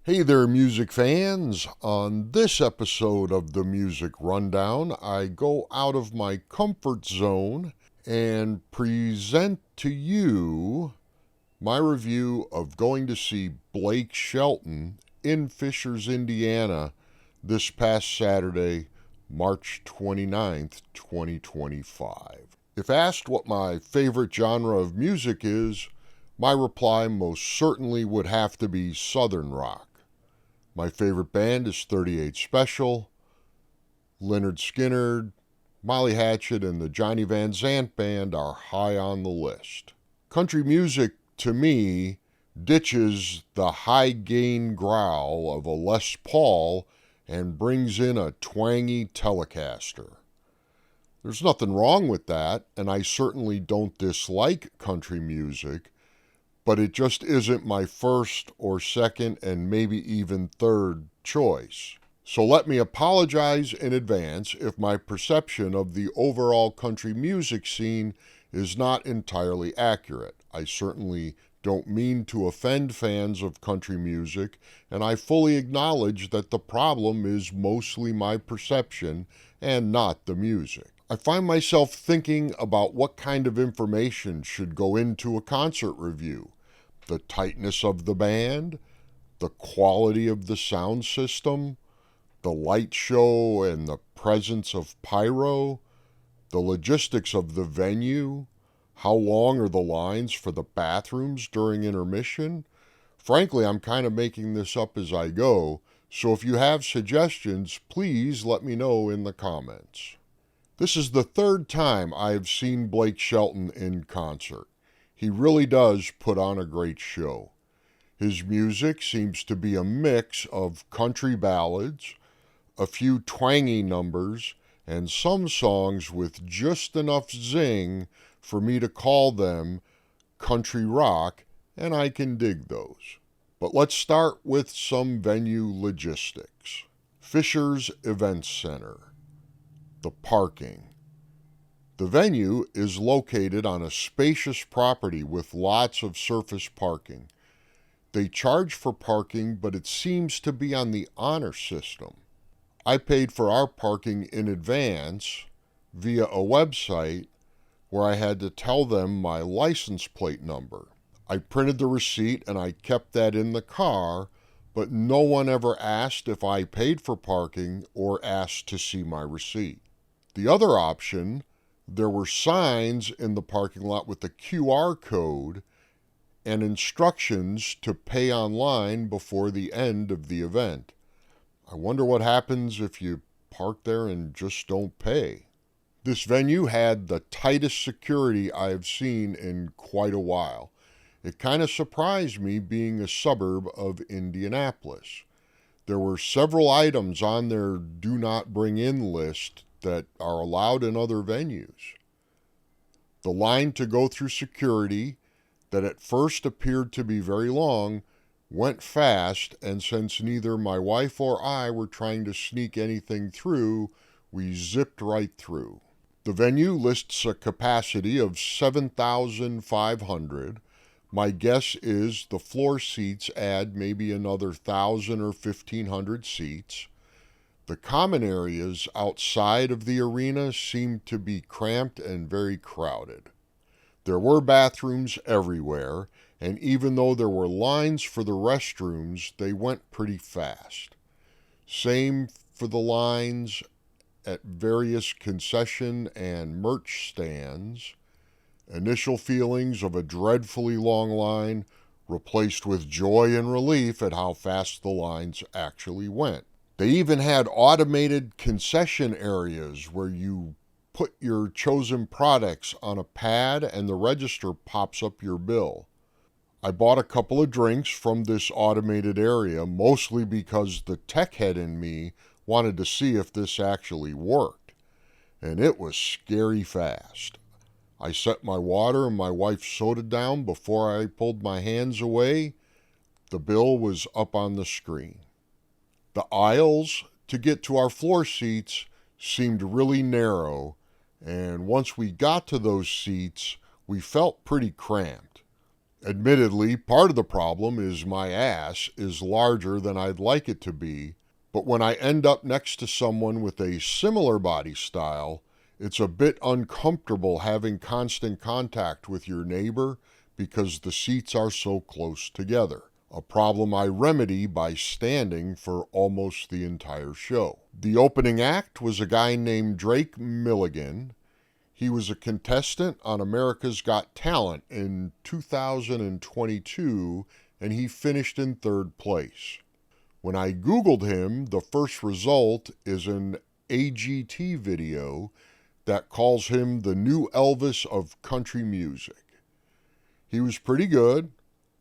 Hey there, music fans. On this episode of the Music Rundown, I go out of my comfort zone and present to you my review of going to see Blake Shelton in Fishers, Indiana this past Saturday, March 29th, 2025. If asked what my favorite genre of music is, my reply most certainly would have to be Southern rock. My favorite band is 38 Special. Lynyrd Skynyrd, Molly Hatchet, and the Johnny Van Zant Band are high on the list. Country music, to me, ditches the high-gain growl of a Les Paul and brings in a twangy Telecaster. There's nothing wrong with that, and I certainly don't dislike country music, but it just isn't my first or second and maybe even third choice. So let me apologize in advance if my perception of the overall country music scene is not entirely accurate. I certainly don't mean to offend fans of country music, and I fully acknowledge that the problem is mostly my perception and not the music. I find myself thinking about what kind of information should go into a concert review. The tightness of the band, the quality of the sound system, the light show and the presence of pyro, the logistics of the venue, how long are the lines for the bathrooms during intermission. Frankly, I'm kind of making this up as I go, so if you have suggestions, please let me know in the comments. This is the third time I have seen Blake Shelton in concert. He really does put on a great show. His music seems to be a mix of country ballads, a few twangy numbers, and some songs with just enough zing for me to call them country rock, and I can dig those. But let's start with some venue logistics. Fishers Event Center. The parking. The venue is located on a spacious property with lots of surface parking. They charge for parking, but it seems to be on the honor system. I paid for our parking in advance via a website where I had to tell them my license plate number. I printed the receipt and I kept that in the car, but no one ever asked if I paid for parking or asked to see my receipt. The other option, there were signs in the parking lot with a QR code and instructions to pay online before the end of the event. I wonder what happens if you park there and just don't pay. This venue had the tightest security I have seen in quite a while. It kind of surprised me being a suburb of Indianapolis. There were several items on their do not bring in list that are allowed in other venues. The line to go through security, that at first appeared to be very long, went fast, and since neither my wife or I were trying to sneak anything through, we zipped right through. The venue lists a capacity of 7,500. My guess is the floor seats add maybe another 1,000 or 1,500 seats. The common areas outside of the arena seemed to be cramped and very crowded. There were bathrooms everywhere, and even though there were lines for the restrooms, they went pretty fast. Same for the lines at various concession and merch stands. Initial feelings of a dreadfully long line replaced with joy and relief at how fast the lines actually went. They even had automated concession areas where you put your chosen products on a pad and the register pops up your bill. I bought a couple of drinks from this automated area, mostly because the tech head in me wanted to see if this actually worked. And it was scary fast. I set my water and my wife's soda down before I pulled my hands away. The bill was up on the screen. The aisles to get to our floor seats seemed really narrow, and once we got to those seats, we felt pretty cramped. Admittedly, part of the problem is my ass is larger than I'd like it to be, but when I end up next to someone with a similar body style, it's a bit uncomfortable having constant contact with your neighbor because the seats are so close together, a problem I remedy by standing for almost the entire show. The opening act was a guy named Drake Milligan. He was a contestant on America's Got Talent in 2022, and he finished in third place. When I Googled him, the first result is an AGT video that calls him the new Elvis of country music. He was pretty good,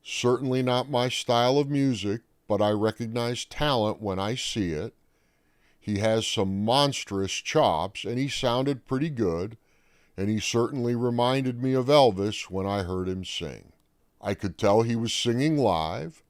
certainly not my style of music, but I recognize talent when I see it. He has some monstrous chops, and he sounded pretty good, and he certainly reminded me of Elvis when I heard him sing. I could tell he was singing live,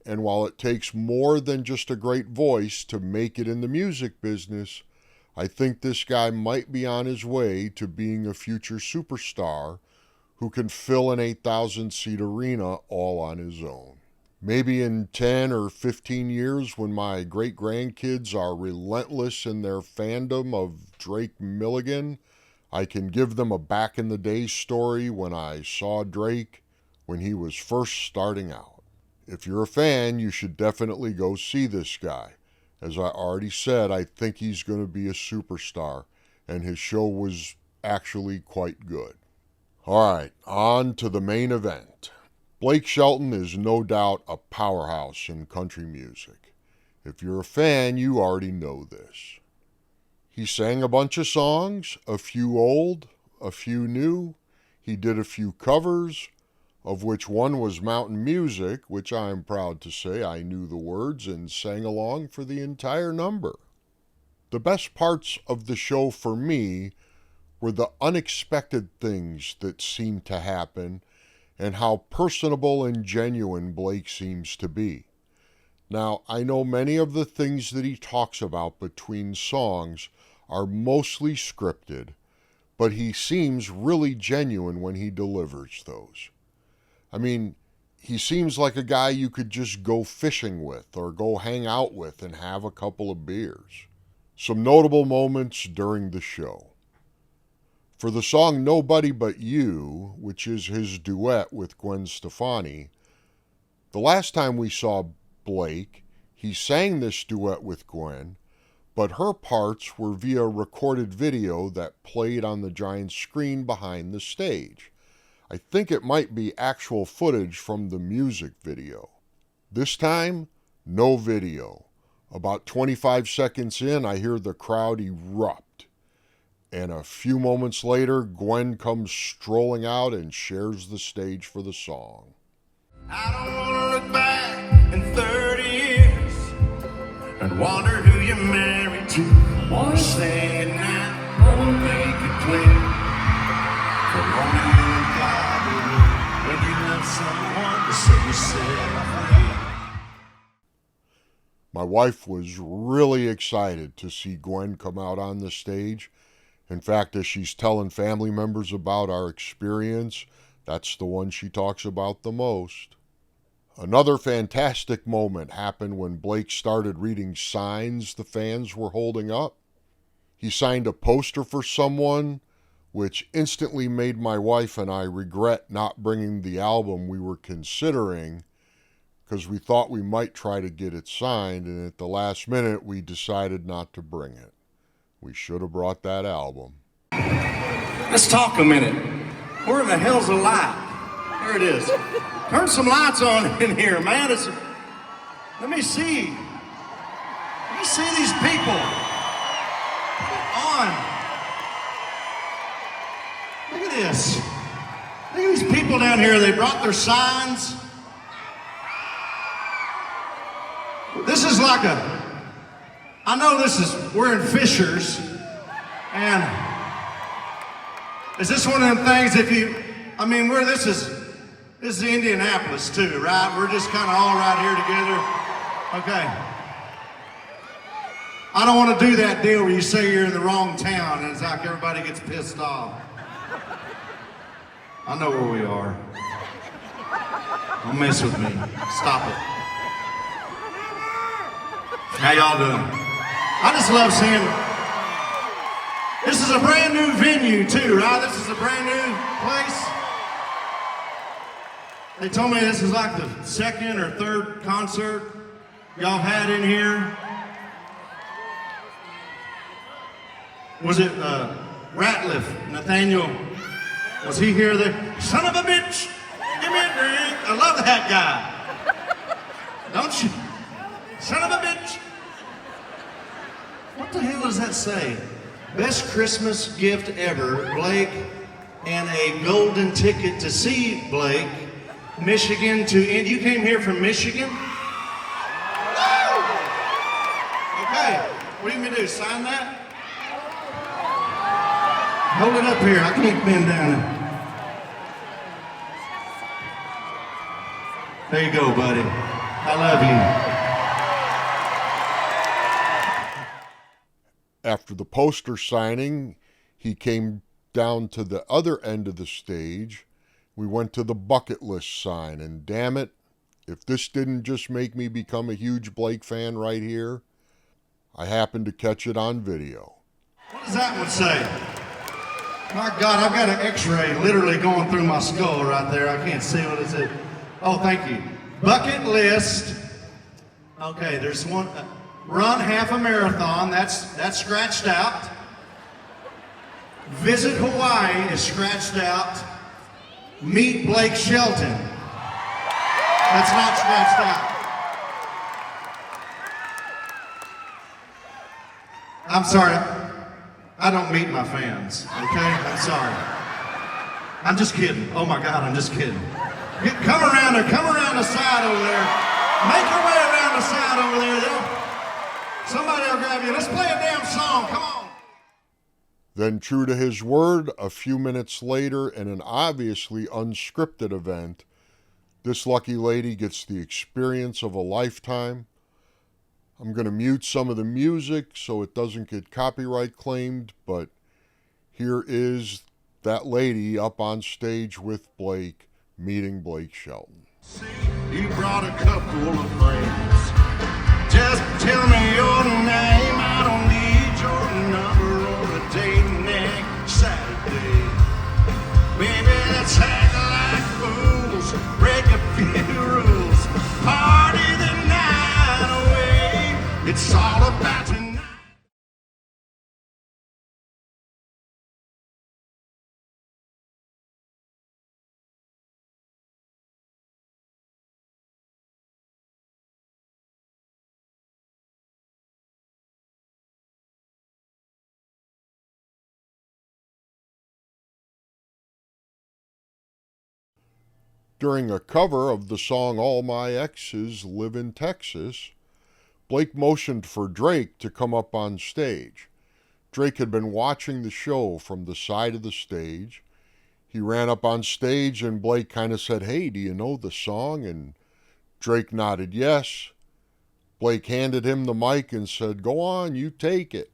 and while it takes more than just a great voice to make it in the music business, I think this guy might be on his way to being a future superstar who can fill an 8,000-seat arena all on his own. Maybe in 10 or 15 years, when my great-grandkids are relentless in their fandom of Drake Milligan, I can give them a back-in-the-day story when I saw Drake when he was first starting out. If you're a fan, you should definitely go see this guy. As I already said, I think he's going to be a superstar, and his show was actually quite good. All right, on to the main event. Blake Shelton is no doubt a powerhouse in country music. If you're a fan, you already know this. He sang a bunch of songs, a few old, a few new. He did a few covers, of which one was mountain music, which I'm proud to say I knew the words and sang along for the entire number. The best parts of the show for me were the unexpected things that seemed to happen and how personable and genuine Blake seems to be. Now, I know many of the things that he talks about between songs are mostly scripted, but he seems really genuine when he delivers those. I mean, he seems like a guy you could just go fishing with or go hang out with and have a couple of beers. Some notable moments during the show. For the song Nobody But You, which is his duet with Gwen Stefani, the last time we saw Blake, he sang this duet with Gwen, but her parts were via recorded video that played on the giant screen behind the stage. I think it might be actual footage from the music video. This time, no video. About 25 seconds in, I hear the crowd erupt. And a few moments later, Gwen comes strolling out and shares the stage for the song. I don't want to look back in 30 years and wonder who you're married to. I want to say it now, I want to make it clear. For only you and God when you love someone to set yourself free. My wife was really excited to see Gwen come out on the stage. In fact, as she's telling family members about our experience, that's the one she talks about the most. Another fantastic moment happened when Blake started reading signs the fans were holding up. He signed a poster for someone, which instantly made my wife and I regret not bringing the album we were considering, because we thought we might try to get it signed, and at the last minute we decided not to bring it. We should have brought that album. Let's talk a minute. Where in the hell's the light? There it is. Turn some lights on in here, man. Let me see. Let me see these people. Come on. Look at this. Look at these people down here. They brought their signs. This is like I know we're in Fishers, and is this one of them things this is Indianapolis too, right? We're just kind of all right here together. Okay. I don't want to do that deal where you say you're in the wrong town and it's like everybody gets pissed off. I know where we are. Don't mess with me. Stop it. How y'all doing? I just love seeing. This is a brand new venue too, right? This is a brand new place. They told me this is like the second or third concert y'all had in here. Was it Ratliff, Nathaniel? Was he here? Son of a bitch, give me a drink. I love that guy. Don't you? Son of a bitch. What the hell does that say? Best Christmas gift ever, Blake, and a golden ticket to see Blake, Michigan to Indy. You came here from Michigan? Woo! Okay, what do you mean to do, sign that? Hold it up here, I can't bend down it. There you go, buddy. I love you. After the poster signing, he came down to the other end of the stage. We went to the bucket list sign, and damn it, if this didn't just make me become a huge Blake fan right here, I happened to catch it on video. What does that one say? My God, I've got an x-ray literally going through my skull right there. I can't see what it says. Oh, thank you. Bucket list. Okay, there's one. Run half a marathon, that's scratched out. Visit Hawaii is scratched out. Meet Blake Shelton. That's not scratched out. I'm sorry, I don't meet my fans, okay? I'm sorry. I'm just kidding. Oh my God, I'm just kidding. Come around there, come around the side over there. Make your way around the side over there. Somebody will grab you. Let's play a damn song. Come on. Then, true to his word, a few minutes later, in an obviously unscripted event, this lucky lady gets the experience of a lifetime. I'm going to mute some of the music so it doesn't get copyright claimed, but here is that lady up on stage with Blake, meeting Blake Shelton. See, you brought a couple of friends. Just tell me your name, I don't need your number or a date next Saturday. Baby, let's act like fools, break a few rules, party the night away. It's all about tonight. During a cover of the song All My Exes Live in Texas, Blake motioned for Drake to come up on stage. Drake had been watching the show from the side of the stage. He ran up on stage and Blake kind of said, "Hey, do you know the song?" And Drake nodded yes. Blake handed him the mic and said, "Go on, you take it."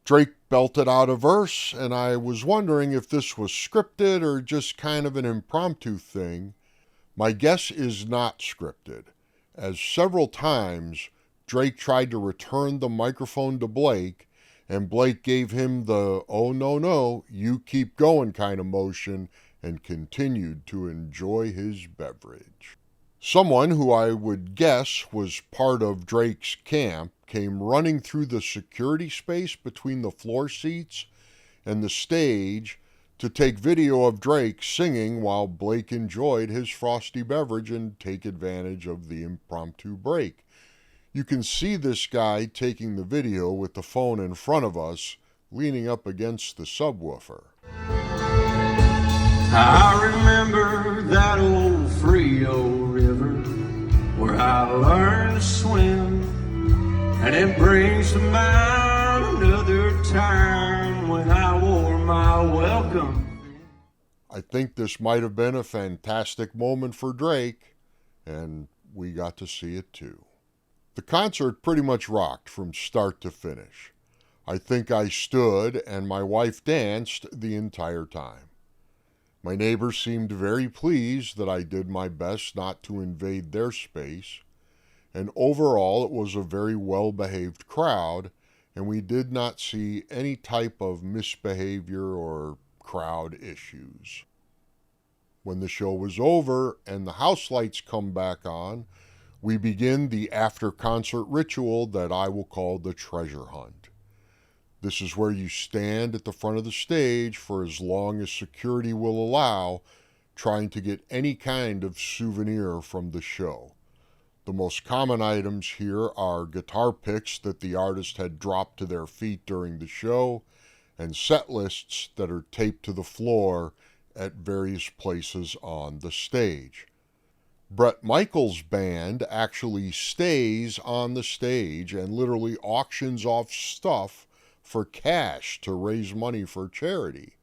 Drake belted out a verse, and I was wondering if this was scripted or just kind of an impromptu thing. My guess is not scripted, as several times Drake tried to return the microphone to Blake, and Blake gave him the "oh no, you keep going" kind of motion and continued to enjoy his beverage. Someone who I would guess was part of Drake's camp came running through the security space between the floor seats and the stage to take video of Drake singing while Blake enjoyed his frosty beverage and take advantage of the impromptu break. You can see this guy taking the video with the phone in front of us, leaning up against the subwoofer. I remember that old Frio River where I learned to swim, and it brings to mind another time when I wore my welcome. I think this might have been a fantastic moment for Drake, and we got to see it too. The concert pretty much rocked from start to finish. I think I stood and my wife danced the entire time. My neighbors seemed very pleased that I did my best not to invade their space, and overall it was a very well-behaved crowd, and we did not see any type of misbehavior or crowd issues. When the show was over and the house lights come back on, we begin the after-concert ritual that I will call the treasure hunt. This is where you stand at the front of the stage for as long as security will allow, trying to get any kind of souvenir from the show. The most common items here are guitar picks that the artist had dropped to their feet during the show, and set lists that are taped to the floor at various places on the stage. Bret Michaels' band actually stays on the stage and literally auctions off stuff for cash to raise money for charity.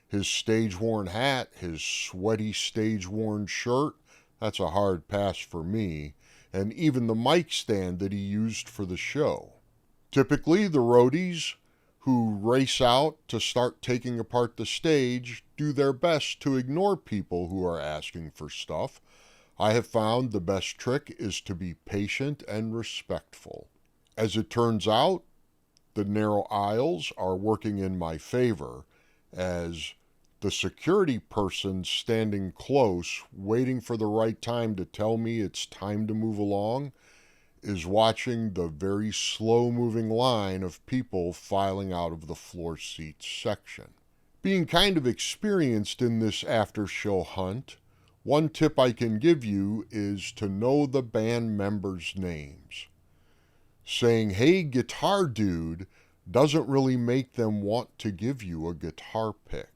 His stage-worn hat, his sweaty stage-worn shirt, that's a hard pass for me, and even the mic stand that he used for the show. Typically, the roadies who race out to start taking apart the stage do their best to ignore people who are asking for stuff. I have found the best trick is to be patient and respectful. As it turns out, the narrow aisles are working in my favor, as the security person standing close, waiting for the right time to tell me it's time to move along, is watching the very slow-moving line of people filing out of the floor seats section. Being kind of experienced in this after-show hunt, one tip I can give you is to know the band members' names. Saying, "Hey, guitar dude," doesn't really make them want to give you a guitar pick.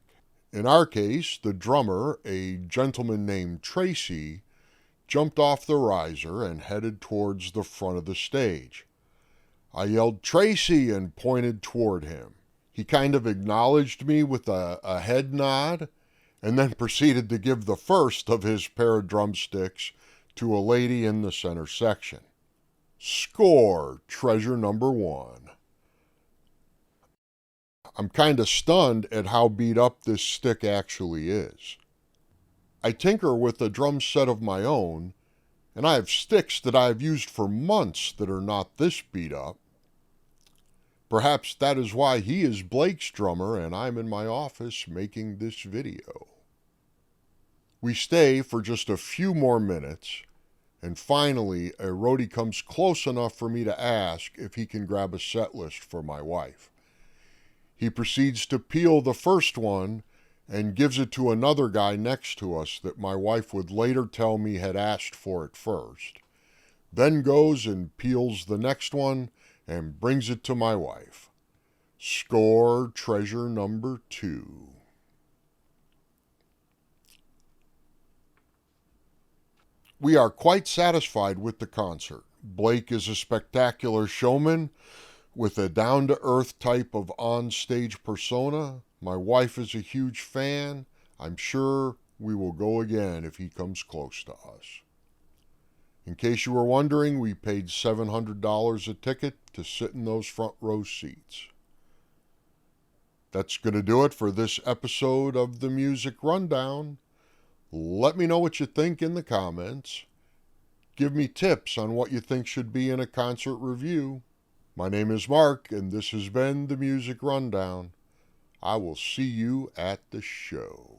In our case, the drummer, a gentleman named Tracy, jumped off the riser and headed towards the front of the stage. I yelled, "Tracy," and pointed toward him. He kind of acknowledged me with a head nod, and then proceeded to give the first of his pair of drumsticks to a lady in the center section. Score, treasure number 1. I'm kind of stunned at how beat up this stick actually is. I tinker with a drum set of my own, and I have sticks that I have used for months that are not this beat up. Perhaps that is why he is Blake's drummer and I'm in my office making this video. We stay for just a few more minutes, and finally a roadie comes close enough for me to ask if he can grab a set list for my wife. He proceeds to peel the first one and gives it to another guy next to us that my wife would later tell me had asked for it first. Then goes and peels the next one and brings it to my wife. Score, treasure number 2. We are quite satisfied with the concert. Blake is a spectacular showman with a down-to-earth type of on-stage persona. My wife is a huge fan. I'm sure we will go again if he comes close to us. In case you were wondering, we paid $700 a ticket to sit in those front row seats. That's going to do it for this episode of the Music Rundown. Let me know what you think in the comments. Give me tips on what you think should be in a concert review. My name is Mark, and this has been the Music Rundown. I will see you at the show.